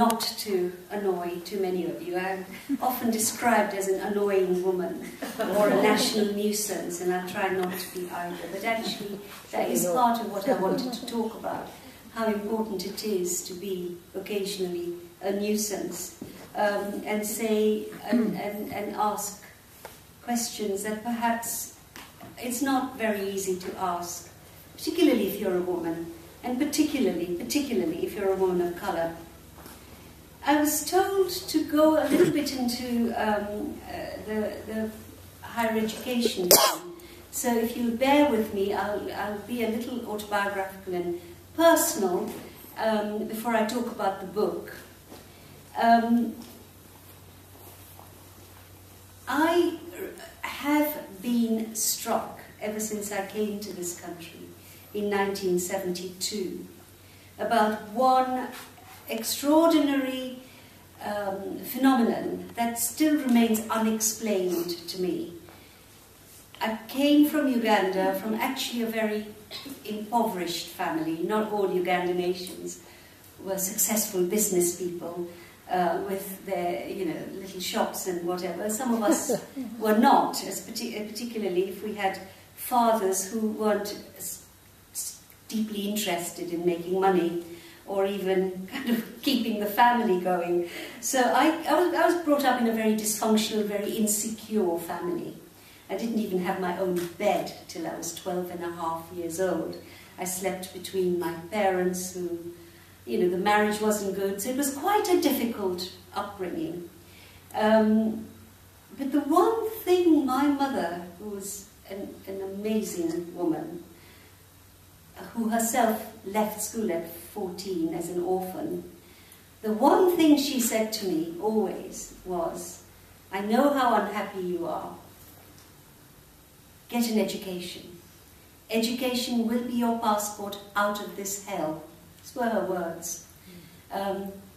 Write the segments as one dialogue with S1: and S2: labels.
S1: not to annoy too many of you. I'm often described as an annoying woman or a national nuisance, and I try not to be either. But actually, that is part of what I wanted to talk about, how important it is to be occasionally a nuisance, and say and ask questions that perhaps it's not very easy to ask, particularly if you're a woman, and particularly if you're a woman of colour. I was told to go a little bit into the higher education thing. So if you'll bear with me, I'll be a little autobiographical and personal before I talk about the book. I have been struck ever since I came to this country in 1972 about one extraordinary phenomenon that still remains unexplained to me. I came from Uganda, from actually a very impoverished family. Not all Ugandan nations were successful business people with their, little shops and whatever. Some of us were not, particularly if we had fathers who weren't deeply interested in making money, or even kind of keeping the family going. So I was brought up in a very dysfunctional, very insecure family. I didn't even have my own bed till I was 12 and a half years old. I slept between my parents who, the marriage wasn't good, so it was quite a difficult upbringing. But the one thing my mother, who was an amazing woman, who herself left school at 14 as an orphan, the one thing she said to me always was, I know how unhappy you are. Get an education. Education will be your passport out of this hell. These were her words.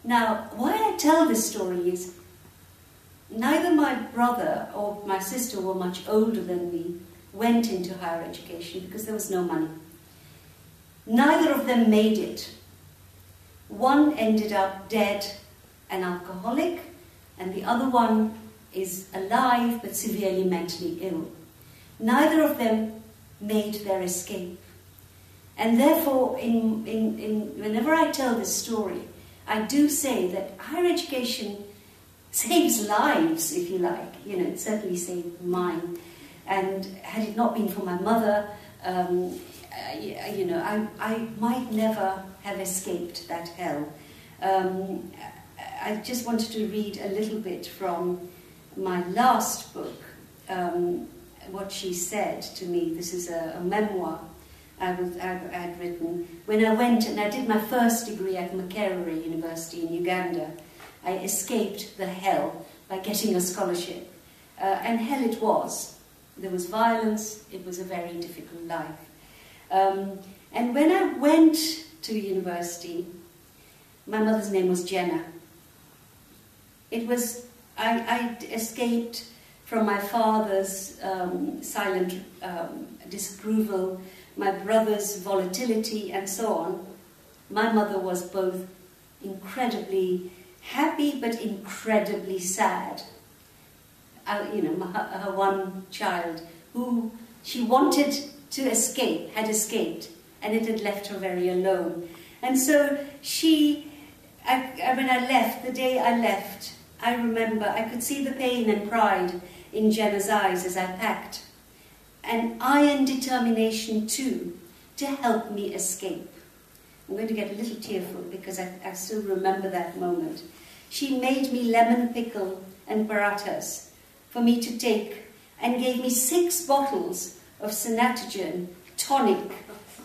S1: Now, why I tell this story is, neither my brother or my sister were much older than me, went into higher education because there was no money. Neither of them made it. One ended up dead and alcoholic, and the other one is alive but severely mentally ill. Neither of them made their escape. And therefore, whenever I tell this story, I do say that higher education saves lives, if you like. It certainly saved mine. And had it not been for my mother, I might never have escaped that hell. I just wanted to read a little bit from my last book, what she said to me. This is a memoir I had written. When I went and I did my first degree at Makerere University in Uganda, I escaped the hell by getting a scholarship. And hell it was. There was violence. It was a very difficult life. And when I went to university, my mother's name was Jenna. I escaped from my father's silent disapproval, my brother's volatility, and so on. My mother was both incredibly happy but incredibly sad. Her one child, who she wanted to escape, had escaped, and it had left her very alone. And so when I left, the day I left, I remember I could see the pain and pride in Jenna's eyes as I packed, and iron determination too, to help me escape. I'm going to get a little tearful because I still remember that moment. She made me lemon pickle and parathas for me to take, and gave me 6 bottles of Sanatogen tonic,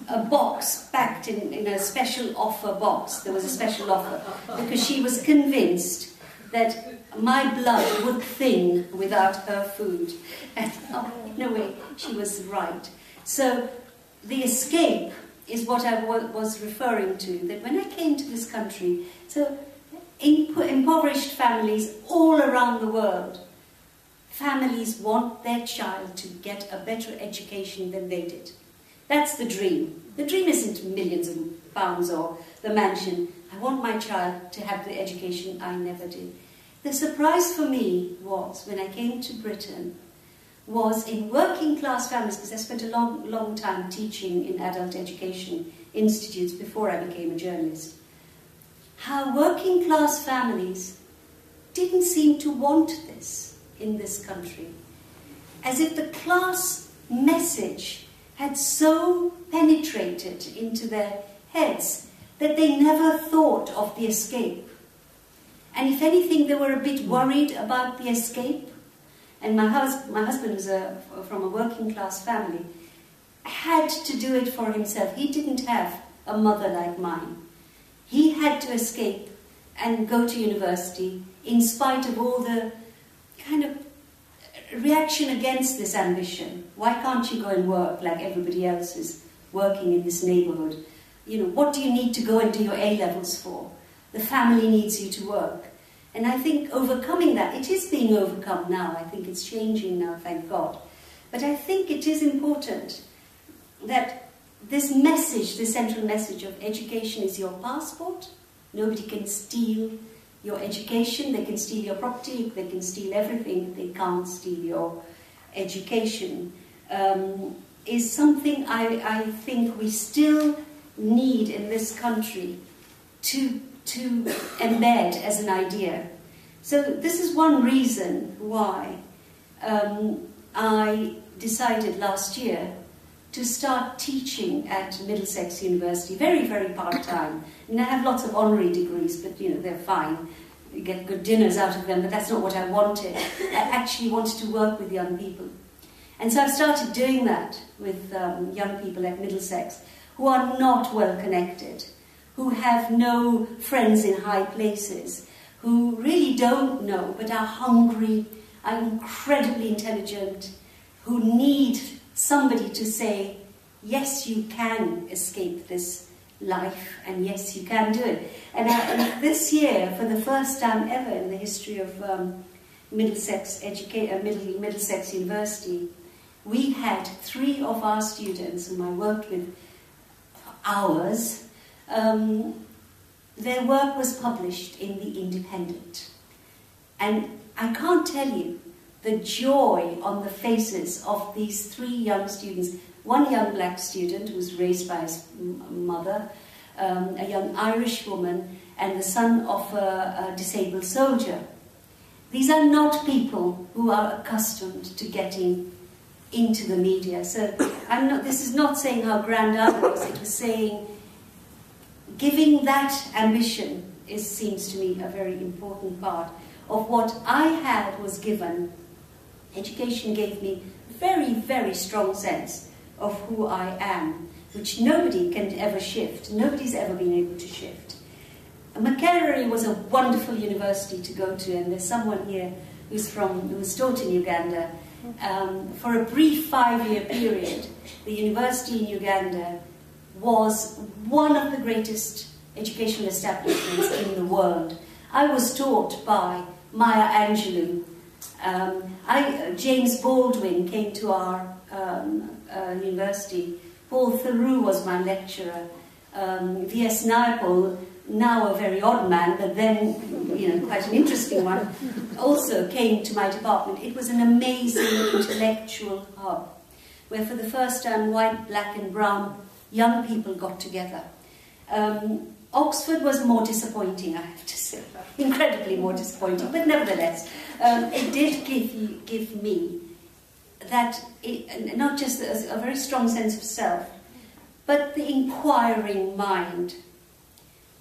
S1: a box packed in a special offer box. There was a special offer because she was convinced that my blood would thin without her food. And in a way, she was right. So the escape is what I was referring to, that when I came to this country, so impoverished families all around the world, families want their child to get a better education than they did. That's the dream. The dream isn't millions of pounds or the mansion. I want my child to have the education I never did. The surprise for me was, when I came to Britain, was in working class families, because I spent a long time teaching in adult education institutes before I became a journalist, how working class families didn't seem to want this in this country. As if the class message had so penetrated into their heads that they never thought of the escape. And if anything, they were a bit worried about the escape. And my husband was from a working class family, had to do it for himself. He didn't have a mother like mine. He had to escape and go to university in spite of all the kind of reaction against this ambition. Why can't you go and work like everybody else is working in this neighbourhood? You know, what do you need to go and do your A-levels for? The family needs you to work. And I think overcoming that, it is being overcome now. I think it's changing now, thank God. But I think it is important that this message, the central message of education is your passport. Nobody can steal your education. They can steal your property. They can steal everything. They can't steal your education. Is something I think we still need in this country to embed as an idea. So this is one reason why I decided last year to start teaching at Middlesex University, very, very part-time. And I have lots of honorary degrees, but you know, they're fine. You get good dinners out of them, but that's not what I wanted. I actually wanted to work with young people. And so I've started doing that with young people at Middlesex who are not well connected, who have no friends in high places, who really don't know but are hungry, are incredibly intelligent, who need somebody to say, yes, you can escape this life, and yes, you can do it. And this year, for the first time ever in the history of Middlesex University, we had 3 of our students whom I worked with hours. Their work was published in The Independent. And I can't tell you the joy on the faces of these 3 young students. One young black student who was raised by his mother, a young Irish woman, and the son of a disabled soldier. These are not people who are accustomed to getting into the media. So this is not saying how grand I was, it was saying giving that ambition seems to me a very important part of what I had was given. Education gave me a very, very strong sense of who I am, which nobody can ever shift. Nobody's ever been able to shift. Makerere was a wonderful university to go to, and there's someone here who was taught in Uganda. For a brief 5-year period, the university in Uganda was one of the greatest educational establishments in the world. I was taught by Maya Angelou. James Baldwin came to our university. Paul Theroux was my lecturer. V.S. Naipaul, now a very odd man, but then quite an interesting one, also came to my department. It was an amazing intellectual hub, where for the first time white, black and brown young people got together. Oxford was more disappointing, I have to say, incredibly more disappointing, but nevertheless, it did give me that, not just a very strong sense of self, but the inquiring mind.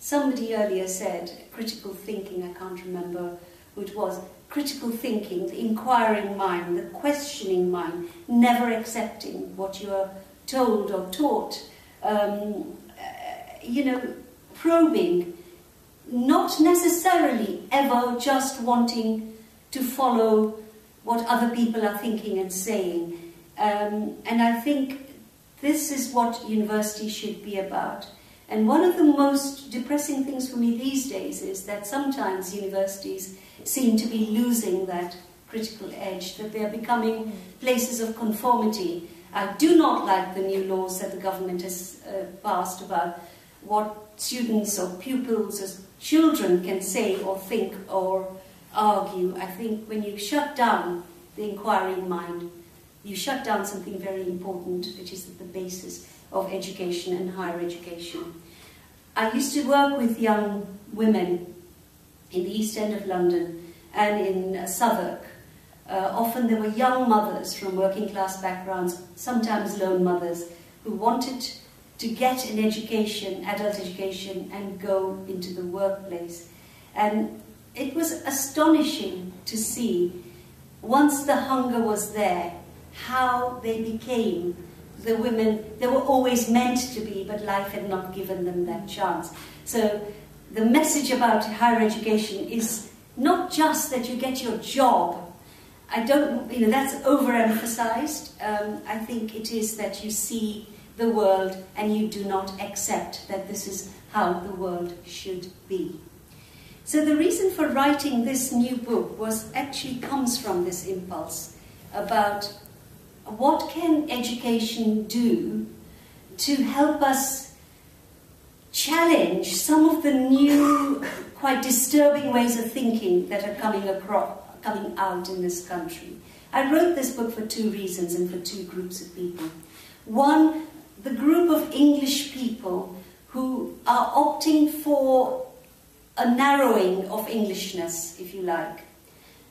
S1: Somebody earlier said, critical thinking, I can't remember who it was, critical thinking, the inquiring mind, the questioning mind, never accepting what you are told or taught, probing, not necessarily ever just wanting to follow what other people are thinking and saying. And I think this is what university should be about. And one of the most depressing things for me these days is that sometimes universities seem to be losing that critical edge, that they are becoming places of conformity. I do not like the new laws that the government has passed about what students or pupils or children can say or think or argue. I think when you shut down the inquiring mind, you shut down something very important, which is at the basis of education and higher education. I used to work with young women in the East End of London and in Southwark. Often there were young mothers from working class backgrounds, sometimes lone mothers, who wanted to get an education, adult education, and go into the workplace. And it was astonishing to see, once the hunger was there, how they became the women they were always meant to be, but life had not given them that chance. So the message about higher education is not just that you get your job. That's overemphasized. I think it is that you see the world and you do not accept that this is how the world should be. So the reason for writing this new book comes from this impulse about what can education do to help us challenge some of the new, quite disturbing ways of thinking that are coming out in this country. I wrote this book for two reasons and for two groups of people. One, the group of English people who are opting for a narrowing of Englishness, if you like.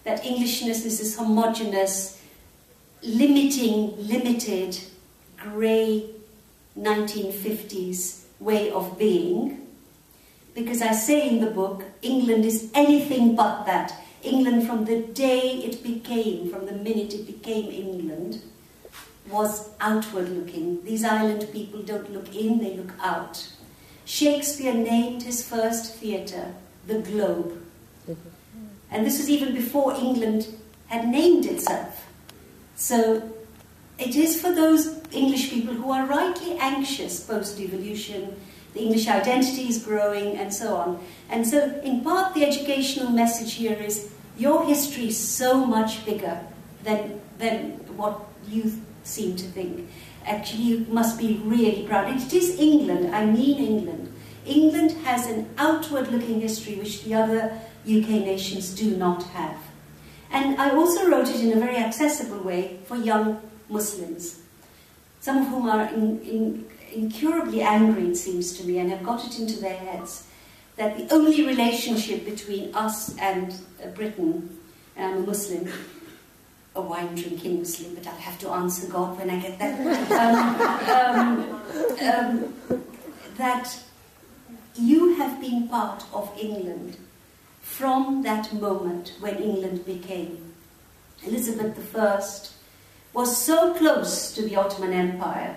S1: That Englishness is this homogeneous, limited, grey 1950s way of being. Because I say in the book, England is anything but that. England, from the minute it became England, was outward looking. These island people don't look in, they look out. Shakespeare named his first theatre the Globe. And this was even before England had named itself. So it is for those English people who are rightly anxious post-devolution, the English identity is growing, and so on. And so, in part, the educational message here is your history is so much bigger than what you seem to think. Actually, you must be really proud. It is England, I mean England. England has an outward-looking history which the other UK nations do not have. And I also wrote it in a very accessible way for young Muslims, some of whom are incurably angry, it seems to me, and have got it into their heads that the only relationship between us and Britain, and I'm a Muslim, a wine-drinking Muslim, but I'll have to answer God when I get there, that you have been part of England from that moment when England became. Elizabeth I was so close to the Ottoman Empire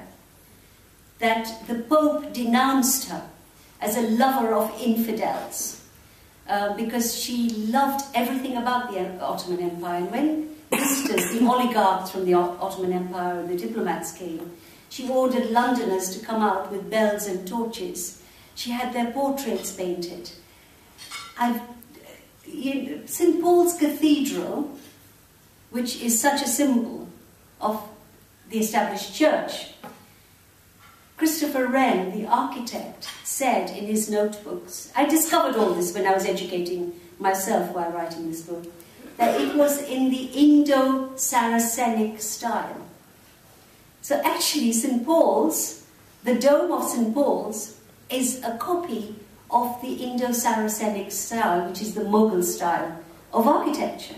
S1: that the Pope denounced her as a lover of infidels because she loved everything about the Ottoman Empire. And when visitors, the oligarchs from the Ottoman Empire, the diplomats came, she ordered Londoners to come out with bells and torches. She had their portraits painted. St. Paul's Cathedral, which is such a symbol of the established church, Christopher Wren, the architect, said in his notebooks, I discovered all this when I was educating myself while writing this book, that it was in the Indo-Saracenic style. So actually St. Paul's, the dome of St. Paul's, is a copy of the Indo-Saracenic style, which is the Mughal style of architecture.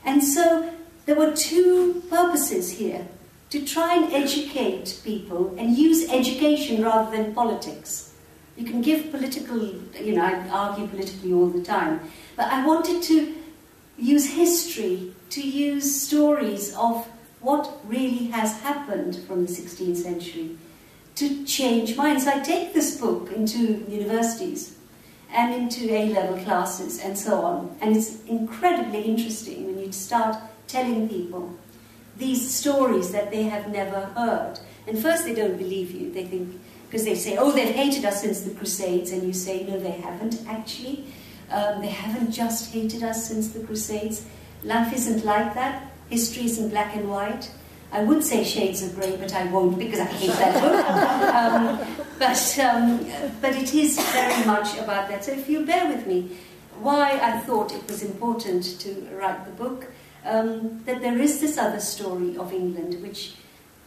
S1: And so there were two purposes here: to try and educate people and use education rather than politics. You can give political, I argue politically all the time, but I wanted to use history, to use stories of what really has happened from the 16th century to change minds. So I take this book into universities and into A-level classes and so on, and it's incredibly interesting when you start telling people these stories that they have never heard. And first they don't believe you, they think, because they say, oh, they've hated us since the Crusades, and you say, no, they haven't actually. They haven't just hated us since the Crusades. Life isn't like that. History isn't black and white. I would say Shades of Grey, but I won't because I hate that book. But it is very much about that. So if you bear with me, why I thought it was important to write the book, that there is this other story of England, which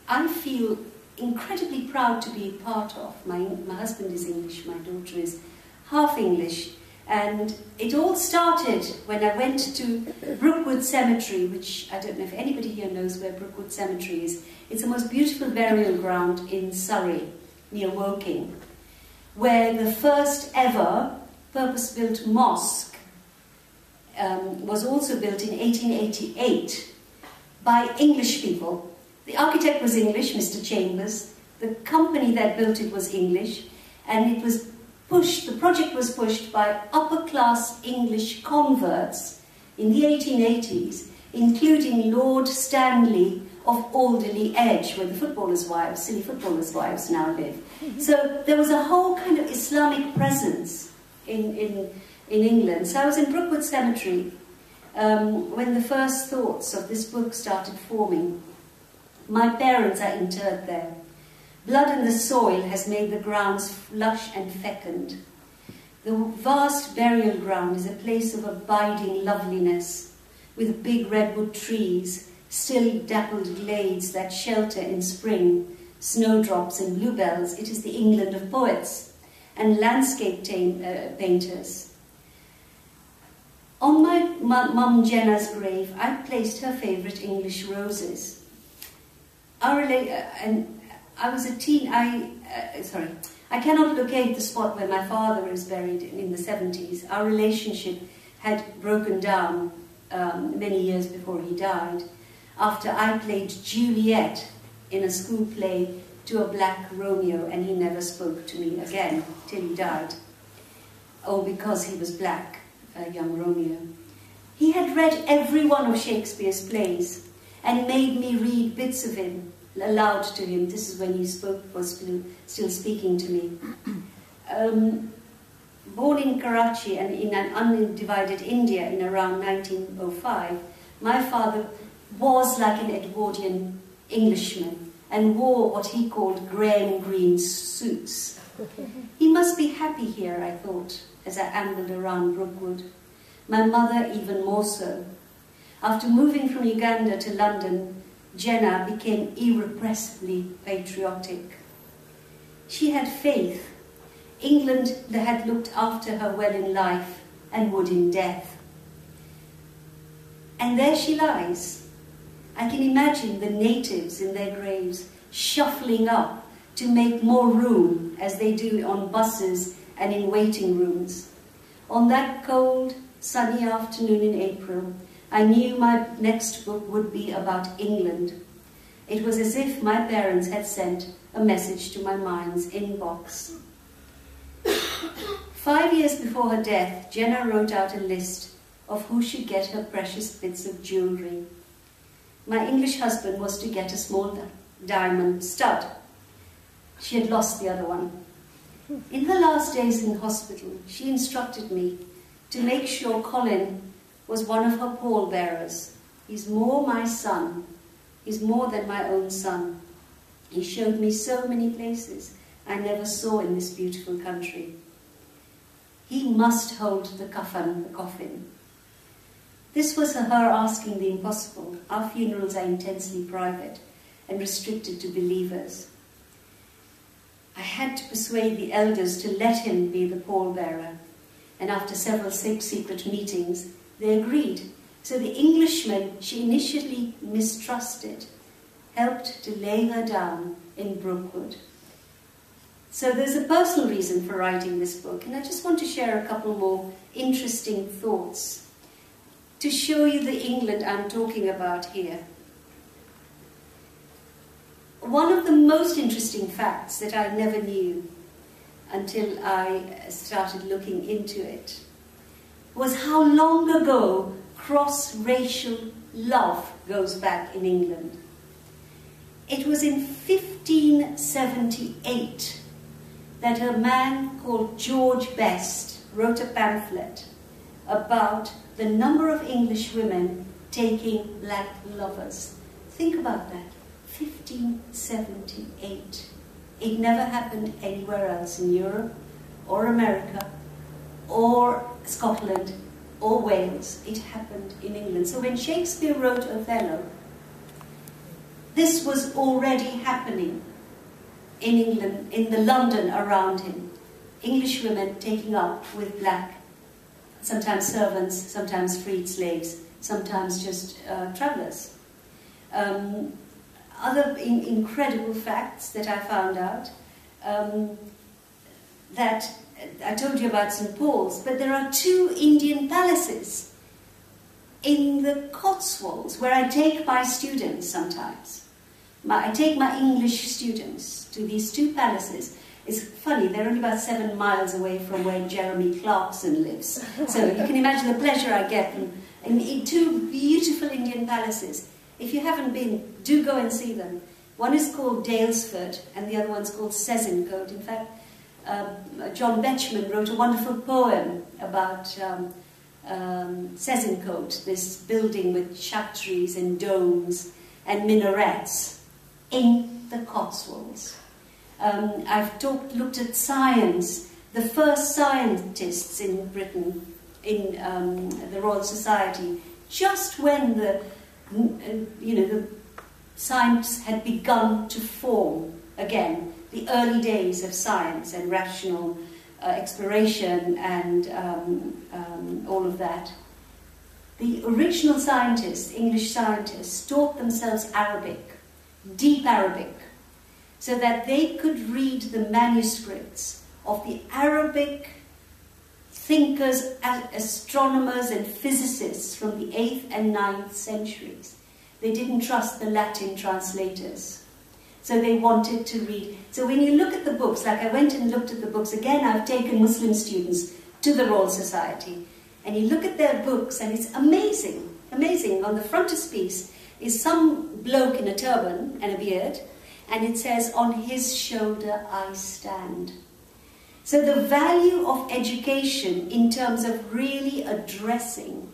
S1: I feel incredibly proud to be part of. My husband is English, my daughter is half English, and it all started when I went to Brookwood Cemetery, which I don't know if anybody here knows where Brookwood Cemetery is. It's the most beautiful burial ground in Surrey, near Woking, where the first ever purpose-built mosque was also built in 1888 by English people. The architect was English, Mr. Chambers. The company that built it was English, and it was pushed, the project was pushed by upper-class English converts in the 1880s, including Lord Stanley of Alderley Edge, where the footballers' wives, silly footballers' wives now live. So there was a whole kind of Islamic presence in England. So I was in Brookwood Cemetery when the first thoughts of this book started forming. My parents are interred there. Blood in the soil has made the grounds lush and fecund. The vast burial ground is a place of abiding loveliness, with big redwood trees, still dappled glades that shelter in spring, snowdrops and bluebells. It is the England of poets and landscape painters. On my mum Jenna's grave, I placed her favourite English roses. And I was a teen, I cannot locate the spot where my father is buried in the 70s. Our relationship had broken down many years before he died, after I played Juliet in a school play to a black Romeo, and he never spoke to me again till he died. Oh, because he was black, young Romeo. He had read every one of Shakespeare's plays and made me read bits of him aloud to him. This is when he was still speaking to me. Born in Karachi and in an undivided India in around 1905, my father was like an Edwardian Englishman and wore what he called graham green suits. He must be happy here, I thought, as I ambled around Brookwood. My mother even more so. After moving from Uganda to London, Jenna became irrepressibly patriotic. She had faith. England had looked after her well in life and would in death. And there she lies. I can imagine the natives in their graves shuffling up to make more room, as they do on buses and in waiting rooms. On that cold, sunny afternoon in April, I knew my next book would be about England. It was as if my parents had sent a message to my mind's inbox. 5 years before her death, Jenna wrote out a list of who should get her precious bits of jewellery. My English husband was to get a small diamond stud. She had lost the other one. In her last days in hospital, she instructed me to make sure Colin was one of her pallbearers. He's more my son. He's more than my own son. He showed me so many places I never saw in this beautiful country. He must hold the coffin. This was her asking the impossible. Our funerals are intensely private and restricted to believers. I had to persuade the elders to let him be the pallbearer, and after several secret meetings, they agreed. So the Englishman she initially mistrusted helped to lay her down in Brookwood. So there's a personal reason for writing this book, and I just want to share a couple more interesting thoughts to show you the England I'm talking about here. One of the most interesting facts that I never knew until I started looking into it was how long ago cross-racial love goes back in England. It was in 1578 that a man called George Best wrote a pamphlet about the number of English women taking black lovers. Think about that. 1578. It never happened anywhere else in Europe or America or Scotland or Wales. It happened in England. So when Shakespeare wrote Othello, this was already happening in England, in the London around him. English women taking up with black, sometimes servants, sometimes freed slaves, sometimes just travellers. Other incredible facts that I found out, that I told you about St. Paul's, but there are 2 Indian palaces in the Cotswolds where I take my students sometimes. I take my English students to these 2 palaces. It's funny, they're only about 7 miles away from where Jeremy Clarkson lives. So you can imagine the pleasure I get in 2 beautiful Indian palaces. If you haven't been, do go and see them. One is called Daylesford and the other one's called Sezincote. In fact, John Betjeman wrote a wonderful poem about Sezincote, this building with chhatris and domes and minarets in the Cotswolds. I've looked at science. The first scientists in Britain, in the Royal Society, just when the science had begun to form again, the early days of science and rational exploration and all of that. The original scientists, English scientists, taught themselves Arabic, deep Arabic, so that they could read the manuscripts of the Arabic thinkers, astronomers and physicists from the 8th and 9th centuries. They didn't trust the Latin translators. So they wanted to read. So when you look at the books, like I went and looked at the books, again I've taken Muslim students to the Royal Society, and you look at their books and it's amazing, amazing. On the frontispiece is some bloke in a turban and a beard, and it says, "On his shoulder I stand." So the value of education in terms of really addressing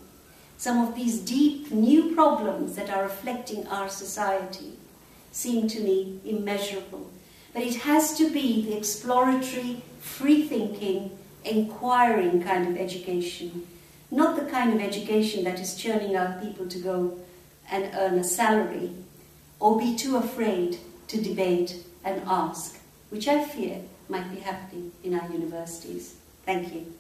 S1: some of these deep new problems that are afflicting our society seem to me immeasurable. But it has to be the exploratory, free-thinking, inquiring kind of education, not the kind of education that is churning out people to go and earn a salary or be too afraid to debate and ask, which I fear might be happening in our universities. Thank you.